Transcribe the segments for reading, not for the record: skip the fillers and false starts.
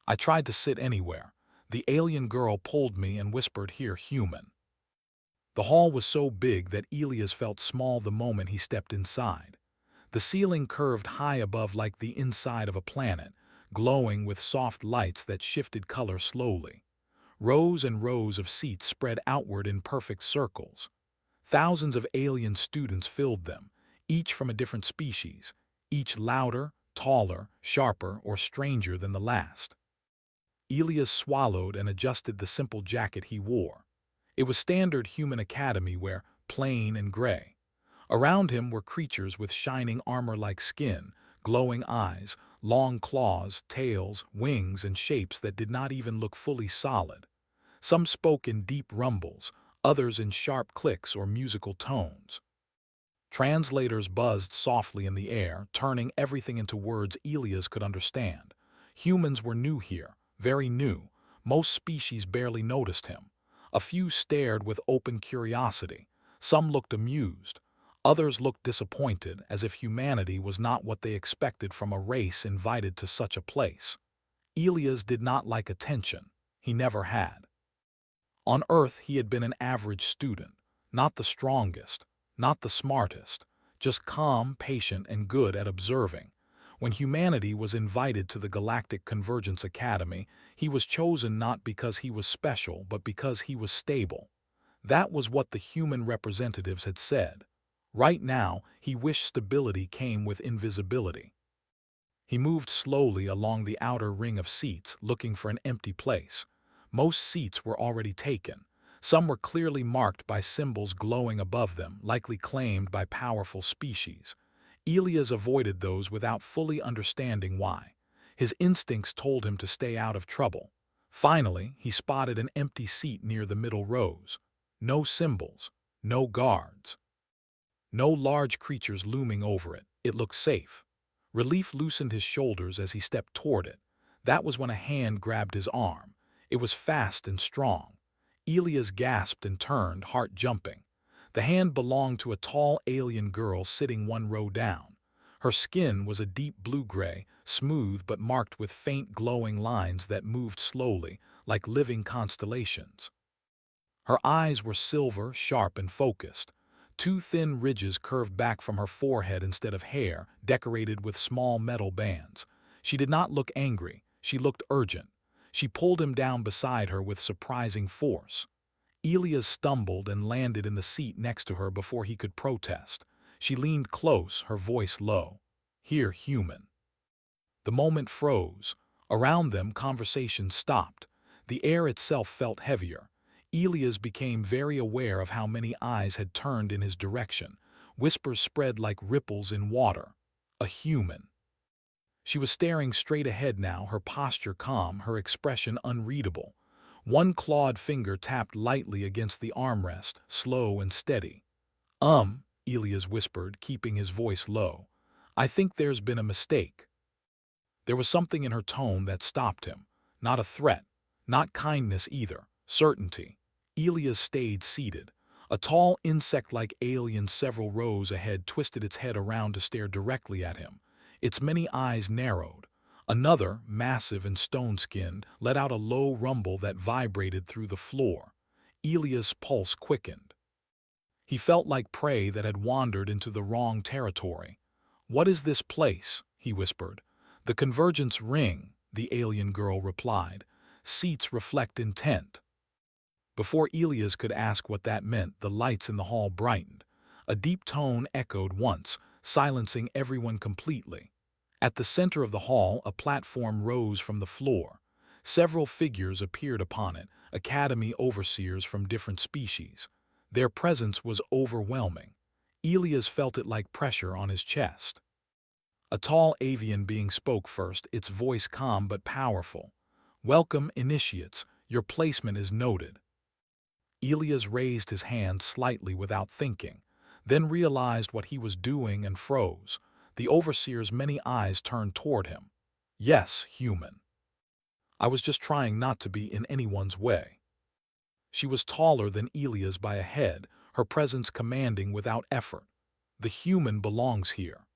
I tried to sit anywhere. The alien girl pulled me and whispered, "Here, human." The hall was so big that Elias felt small the moment he stepped inside. The ceiling curved high above like the inside of a planet, glowing with soft lights that shifted color slowly. Rows and rows of seats spread outward in perfect circles. Thousands of alien students filled them, each from a different species, each louder, taller, sharper, or stranger than the last. Elias swallowed and adjusted the simple jacket he wore. It was standard human academy wear, plain and gray. Around him were creatures with shining armor-like skin, glowing eyes, long claws, tails, wings, and shapes that did not even look fully solid. Some spoke in deep rumbles, others in sharp clicks or musical tones. Translators buzzed softly in the air, turning everything into words Elias could understand. Humans were new here, very new. Most species barely noticed him. A few stared with open curiosity. Some looked amused. Others looked disappointed, as if humanity was not what they expected from a race invited to such a place. Elias did not like attention. He never had. On Earth, he had been an average student, not the strongest, not the smartest, just calm, patient, and good at observing. When humanity was invited to the Galactic Convergence Academy, he was chosen not because he was special, but because he was stable. That was what the human representatives had said. Right now, he wished stability came with invisibility. He moved slowly along the outer ring of seats, looking for an empty place. Most seats were already taken. Some were clearly marked by symbols glowing above them, likely claimed by powerful species. Elias avoided those without fully understanding why. His instincts told him to stay out of trouble. Finally, he spotted an empty seat near the middle rows. No symbols, no guards, no large creatures looming over it. It looked safe. Relief loosened his shoulders as he stepped toward it. That was when a hand grabbed his arm. It was fast and strong. Elias gasped and turned, heart jumping. The hand belonged to a tall alien girl sitting one row down. Her skin was a deep blue-gray, smooth but marked with faint glowing lines that moved slowly, like living constellations. Her eyes were silver, sharp, and focused. Two thin ridges curved back from her forehead instead of hair, decorated with small metal bands. She did not look angry. She looked urgent. She pulled him down beside her with surprising force. Elias stumbled and landed in the seat next to her before he could protest. She leaned close, her voice low. "Here, human." The moment froze. Around them, conversation stopped. The air itself felt heavier. Elias became very aware of how many eyes had turned in his direction. Whispers spread like ripples in water. A human. She was staring straight ahead now, her posture calm, her expression unreadable. One clawed finger tapped lightly against the armrest, slow and steady. Elias whispered, keeping his voice low. "I think there's been a mistake." There was something in her tone that stopped him. Not a threat, not kindness either, certainty. Elias stayed seated. A tall insect-like alien several rows ahead twisted its head around to stare directly at him. Its many eyes narrowed. Another, massive and stone-skinned, let out a low rumble that vibrated through the floor. Elias' pulse quickened. He felt like prey that had wandered into the wrong territory. "What is this place?" he whispered. "The convergence ring," the alien girl replied. "Seats reflect intent." Before Elias could ask what that meant, the lights in the hall brightened. A deep tone echoed once, silencing everyone completely. At the center of the hall, a platform rose from the floor. Several figures appeared upon it, academy overseers from different species. Their presence was overwhelming. Elias felt it like pressure on his chest. A tall avian being spoke first, its voice calm but powerful. "Welcome, initiates. Your placement is noted." Elias raised his hand slightly without thinking, then realized what he was doing and froze. The overseer's many eyes turned toward him. "Yes, human. I was just trying not to be in anyone's way." She was taller than Elias by a head, her presence commanding without effort. "The human belongs here."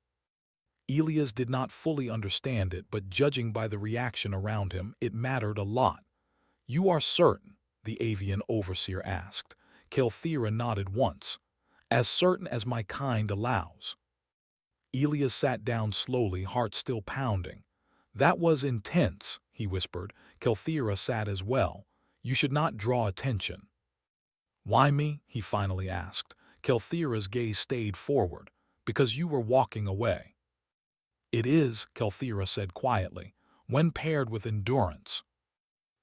Elias did not fully understand it, but judging by the reaction around him, it mattered a lot. "You are certain?" the avian overseer asked. Kelthira nodded once. "As certain as my kind allows." Elias sat down slowly, heart still pounding. "That was intense," he whispered. Kelthira sat as well. "You should not draw attention." "Why me?" he finally asked. Kelthira's gaze stayed forward. "Because you were walking away." "It is," Kelthira said quietly, "when paired with endurance."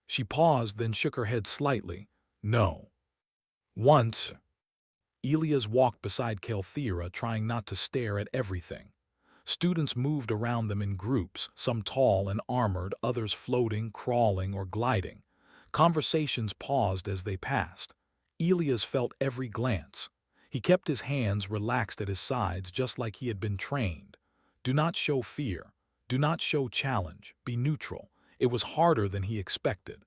She paused, then shook her head slightly. "No." "Once." Elias walked beside Kelthira, trying not to stare at everything. Students moved around them in groups, some tall and armored, others floating, crawling, or gliding. Conversations paused as they passed. Elias felt every glance. He kept his hands relaxed at his sides, just like he had been trained. Do not show fear. Do not show challenge. Be neutral. It was harder than he expected.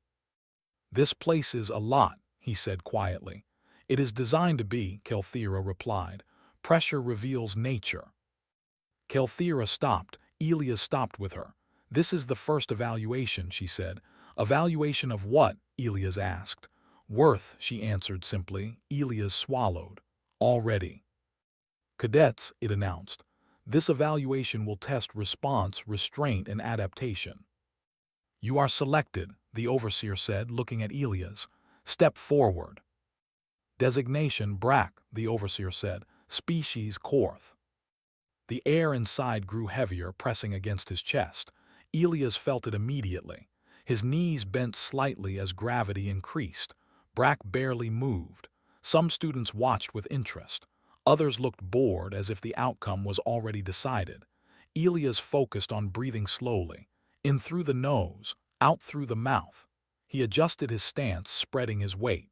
"This place is a lot," he said quietly. "It is designed to be," Kelthira replied. "Pressure reveals nature." Kelthira stopped. Elias stopped with her. "This is the first evaluation," she said. "Evaluation of what?" Elias asked. "Worth," she answered simply. Elias swallowed. "Already." "Cadets," it announced. "This evaluation will test response, restraint, and adaptation." "You are selected," the overseer said, looking at Elias. "Step forward." "Designation Brack," the overseer said. "Species Korth." The air inside grew heavier, pressing against his chest. Elias felt it immediately. His knees bent slightly as gravity increased. Brack barely moved. Some students watched with interest. Others looked bored, as if the outcome was already decided. Elias focused on breathing slowly, in through the nose, out through the mouth. He adjusted his stance, spreading his weight.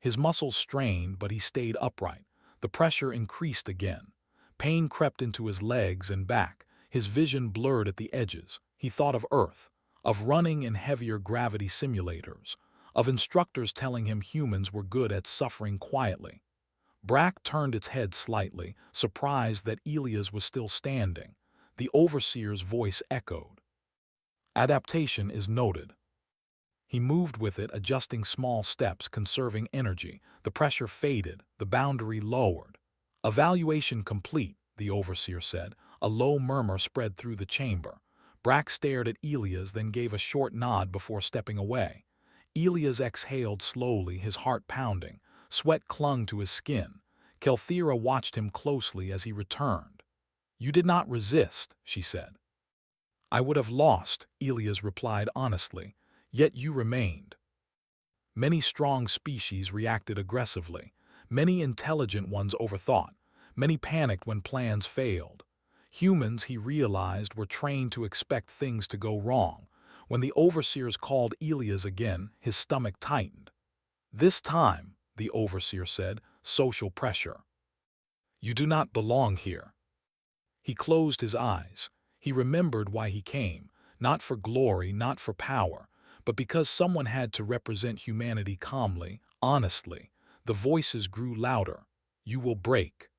His muscles strained, but he stayed upright. The pressure increased again. Pain crept into his legs and back. His vision blurred at the edges. He thought of Earth, of running in heavier gravity simulators, of instructors telling him humans were good at suffering quietly. Brack turned its head slightly, surprised that Elias was still standing. The overseer's voice echoed. "Adaptation is noted." He moved with it, adjusting small steps, conserving energy. The pressure faded, the boundary lowered. "Evaluation complete," the overseer said. A low murmur spread through the chamber. Brack stared at Elias, then gave a short nod before stepping away. Elias exhaled slowly, his heart pounding. Sweat clung to his skin. Kelthira watched him closely as he returned. "You did not resist," she said. "I would have lost," Elias replied honestly. "Yet you remained." Many strong species reacted aggressively. Many intelligent ones overthought. Many panicked when plans failed. Humans, he realized, were trained to expect things to go wrong. When the overseers called Elias again, his stomach tightened. "This time," the overseer said, "social pressure. You do not belong here." He closed his eyes. He remembered why he came, not for glory, not for power, but because someone had to represent humanity calmly, honestly. The voices grew louder. "You will break."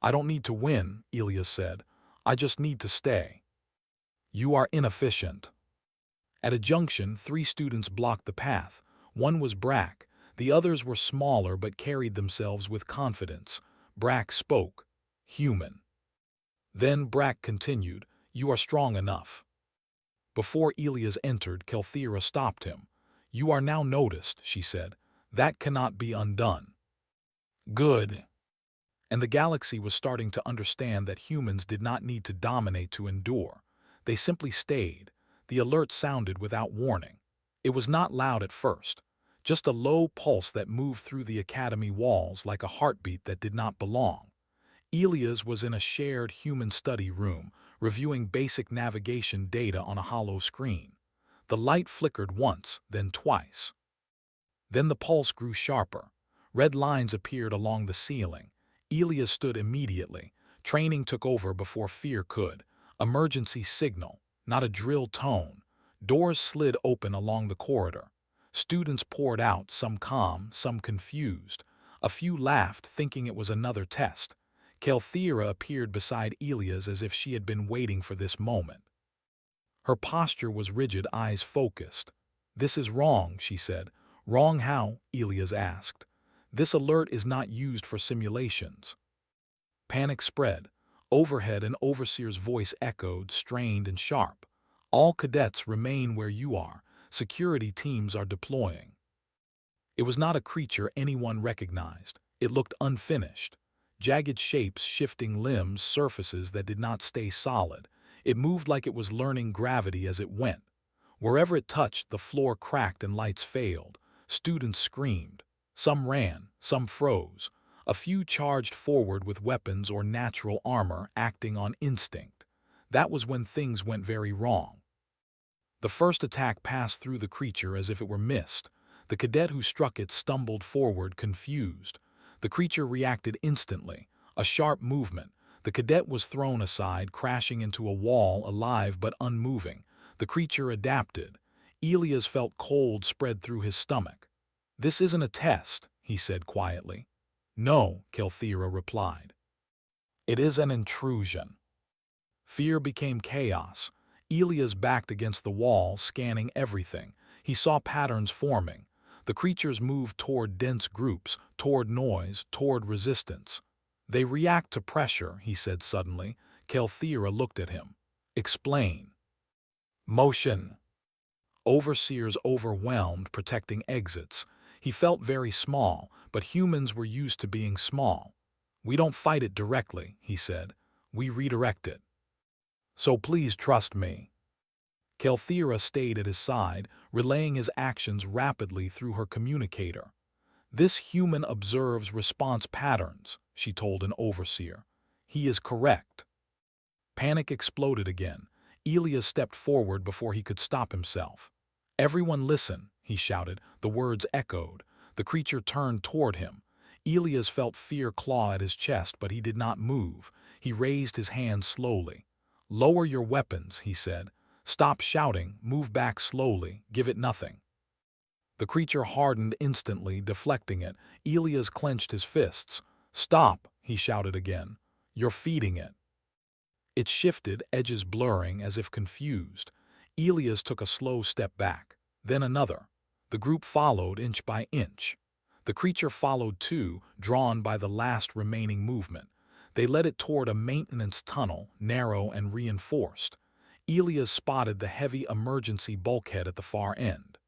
"I don't need to win," Elias said. "I just need to stay." "You are inefficient." At a junction, 3 students blocked the path. One was Brack. The others were smaller but carried themselves with confidence. Brack spoke. "Human." Then Brack continued, "You are strong enough." Before Elias entered, Kelthira stopped him. "You are now noticed," she said. "That cannot be undone." "Good." And the galaxy was starting to understand that humans did not need to dominate to endure. They simply stayed. The alert sounded without warning. It was not loud at first, just a low pulse that moved through the academy walls like a heartbeat that did not belong. Elias was in a shared human study room, reviewing basic navigation data on a hollow screen. The light flickered once, then twice. Then the pulse grew sharper. Red lines appeared along the ceiling. Elias stood immediately. Training took over before fear could. Emergency signal, not a drill tone. Doors slid open along the corridor. Students poured out, some calm, some confused. A few laughed, thinking it was another test. Kelthera appeared beside Elias as if she had been waiting for this moment. Her posture was rigid, eyes focused. "This is wrong," she said. "Wrong how?" Elias asked. "This alert is not used for simulations." Panic spread. Overhead, an overseer's voice echoed, strained and sharp. "All cadets remain where you are. Security teams are deploying." It was not a creature anyone recognized. It looked unfinished. Jagged shapes, shifting limbs, surfaces that did not stay solid. It moved like it was learning gravity as it went. Wherever it touched, the floor cracked and lights failed. Students screamed. Some ran, some froze. A few charged forward with weapons or natural armor, acting on instinct. That was when things went very wrong. The first attack passed through the creature as if it were missed. The cadet who struck it stumbled forward, confused. The creature reacted instantly. A sharp movement. The cadet was thrown aside, crashing into a wall, alive but unmoving. The creature adapted. Elias felt cold spread through his stomach. "This isn't a test," he said quietly. "No," Kelthera replied. "It is an intrusion." Fear became chaos. Elias backed against the wall, scanning everything. He saw patterns forming. The creatures moved toward dense groups, toward noise, toward resistance. "They react to pressure," he said suddenly. Kelthera looked at him. "Explain." "Motion." Overseers overwhelmed, protecting exits. He felt very small, but humans were used to being small. "We don't fight it directly," he said. "We redirect it. So please trust me." Kelthera stayed at his side, relaying his actions rapidly through her communicator. "This human observes response patterns," she told an overseer. "He is correct." Panic exploded again. Elias stepped forward before he could stop himself. "Everyone listen," he shouted. The words echoed. The creature turned toward him. Elias felt fear claw at his chest, but he did not move. He raised his hand slowly. "Lower your weapons," he said. "Stop shouting, move back slowly, give it nothing." The creature hardened instantly, deflecting it. Elias clenched his fists. "Stop," he shouted again. "You're feeding it." It shifted, edges blurring, as if confused. Elias took a slow step back, then another. The group followed inch by inch. The creature followed too, drawn by the last remaining movement. They led it toward a maintenance tunnel, narrow and reinforced. Elias spotted the heavy emergency bulkhead at the far end.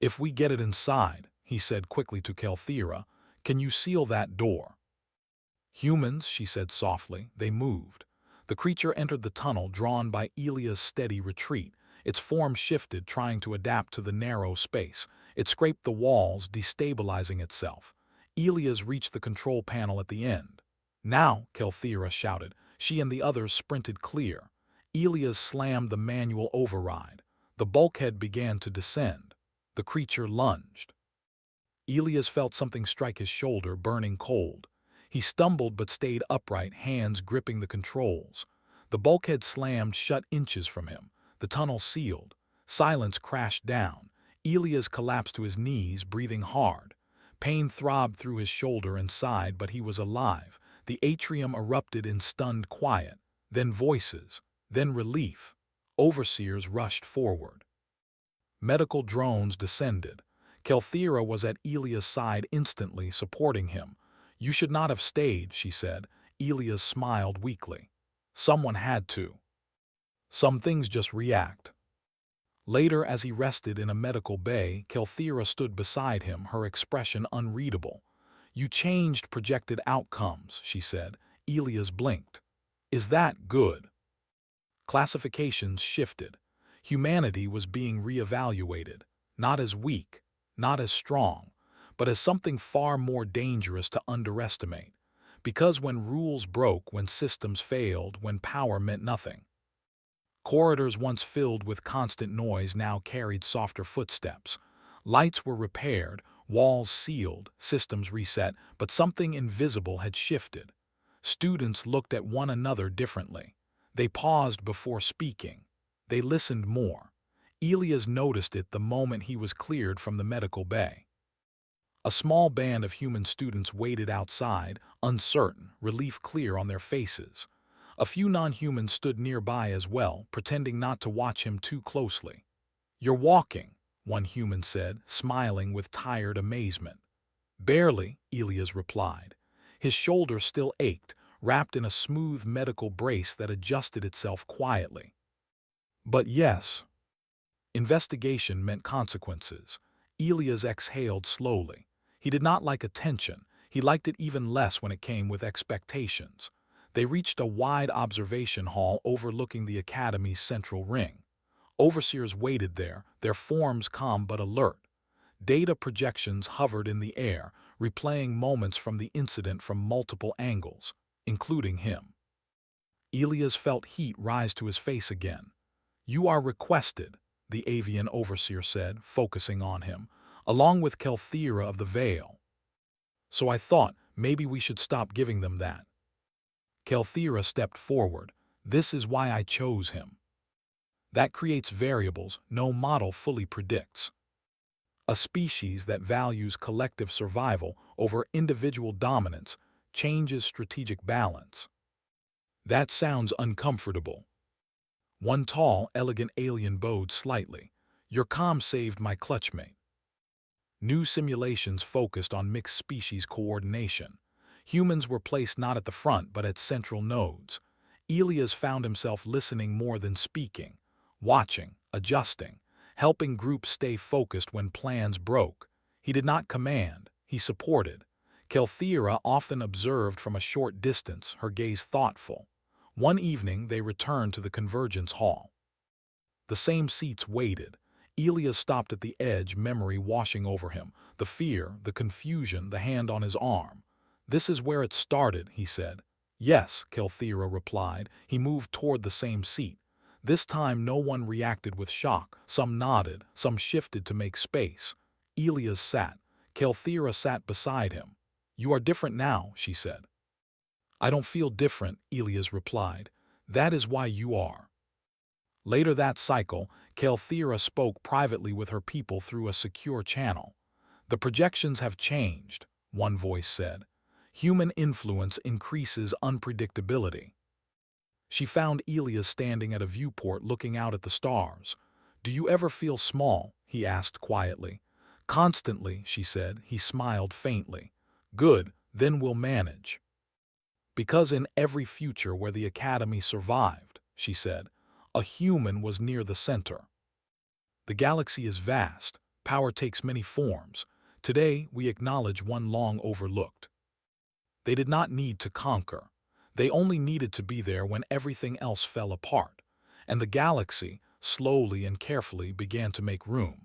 "If we get it inside," he said quickly to Kelthera, "can you seal that door?" "Humans," she said softly. They moved. The creature entered the tunnel, drawn by Elias' steady retreat. Its form shifted, trying to adapt to the narrow space. It scraped the walls, destabilizing itself. Elias reached the control panel at the end. "Now," Kelthera shouted. She and the others sprinted clear. Elias slammed the manual override. The bulkhead began to descend. The creature lunged. Elias felt something strike his shoulder, burning cold. He stumbled but stayed upright, hands gripping the controls. The bulkhead slammed shut inches from him. The tunnel sealed. Silence crashed down. Elias collapsed to his knees, breathing hard. Pain throbbed through his shoulder and side, but he was alive. The atrium erupted in stunned quiet. Then voices. Then relief. Overseers rushed forward. Medical drones descended. Kelthera was at Elias' side instantly, supporting him. "You should not have stayed," she said. Elias smiled weakly. "Someone had to. Some things just react." Later, as he rested in a medical bay, Kelthera stood beside him, her expression unreadable. "You changed projected outcomes," she said. Elias blinked. "Is that good?" Classifications shifted. Humanity was being reevaluated, not as weak, not as strong, but as something far more dangerous to underestimate. Because when rules broke, when systems failed, when power meant nothing. Corridors once filled with constant noise now carried softer footsteps. Lights were repaired, walls sealed, systems reset, but something invisible had shifted. Students looked at one another differently. They paused before speaking. They listened more. Elias noticed it the moment he was cleared from the medical bay. A small band of human students waited outside, uncertain, relief clear on their faces. A few non-humans stood nearby as well, pretending not to watch him too closely. "You're walking," one human said, smiling with tired amazement. "Barely," Elias replied. His shoulder still ached, wrapped in a smooth medical brace that adjusted itself quietly. But yes, investigation meant consequences. Elias exhaled slowly. He did not like attention. He liked it even less when it came with expectations. They reached a wide observation hall overlooking the academy's central ring. Overseers waited there, their forms calm but alert. Data projections hovered in the air, replaying moments from the incident from multiple angles, including him. Elias felt heat rise to his face again. "You are requested," the avian overseer said, focusing on him, "along with Kelthira of the Veil." "So I thought maybe we should stop giving them that." Kelthira stepped forward. "This is why I chose him. That creates variables no model fully predicts. A species that values collective survival over individual dominance changes strategic balance." "That sounds uncomfortable." One tall, elegant alien bowed slightly. "Your comm saved my clutchmate." New simulations focused on mixed species coordination. Humans were placed not at the front but at central nodes. Elias found himself listening more than speaking, watching, adjusting, helping groups stay focused when plans broke. He did not command, he supported. Kelthira often observed from a short distance, her gaze thoughtful. One evening they returned to the convergence hall. The same seats waited. Elias stopped at the edge, memory washing over him. The fear, the confusion, the hand on his arm. "This is where it started," he said. "Yes," Kelthira replied. He moved toward the same seat. This time no one reacted with shock. Some nodded, some shifted to make space. Elias sat. Kelthira sat beside him. "You are different now," she said. "I don't feel different," Elias replied. "That is why you are." Later that cycle, Kelthira spoke privately with her people through a secure channel. "The projections have changed," one voice said. "Human influence increases unpredictability." She found Elias standing at a viewport looking out at the stars. "Do you ever feel small?" he asked quietly. "Constantly," she said. He smiled faintly. "Good, then we'll manage." "Because in every future where the Academy survived," she said, "a human was near the center. The galaxy is vast. Power takes many forms. Today, we acknowledge one long overlooked. They did not need to conquer. They only needed to be there when everything else fell apart. And the galaxy, slowly and carefully, began to make room.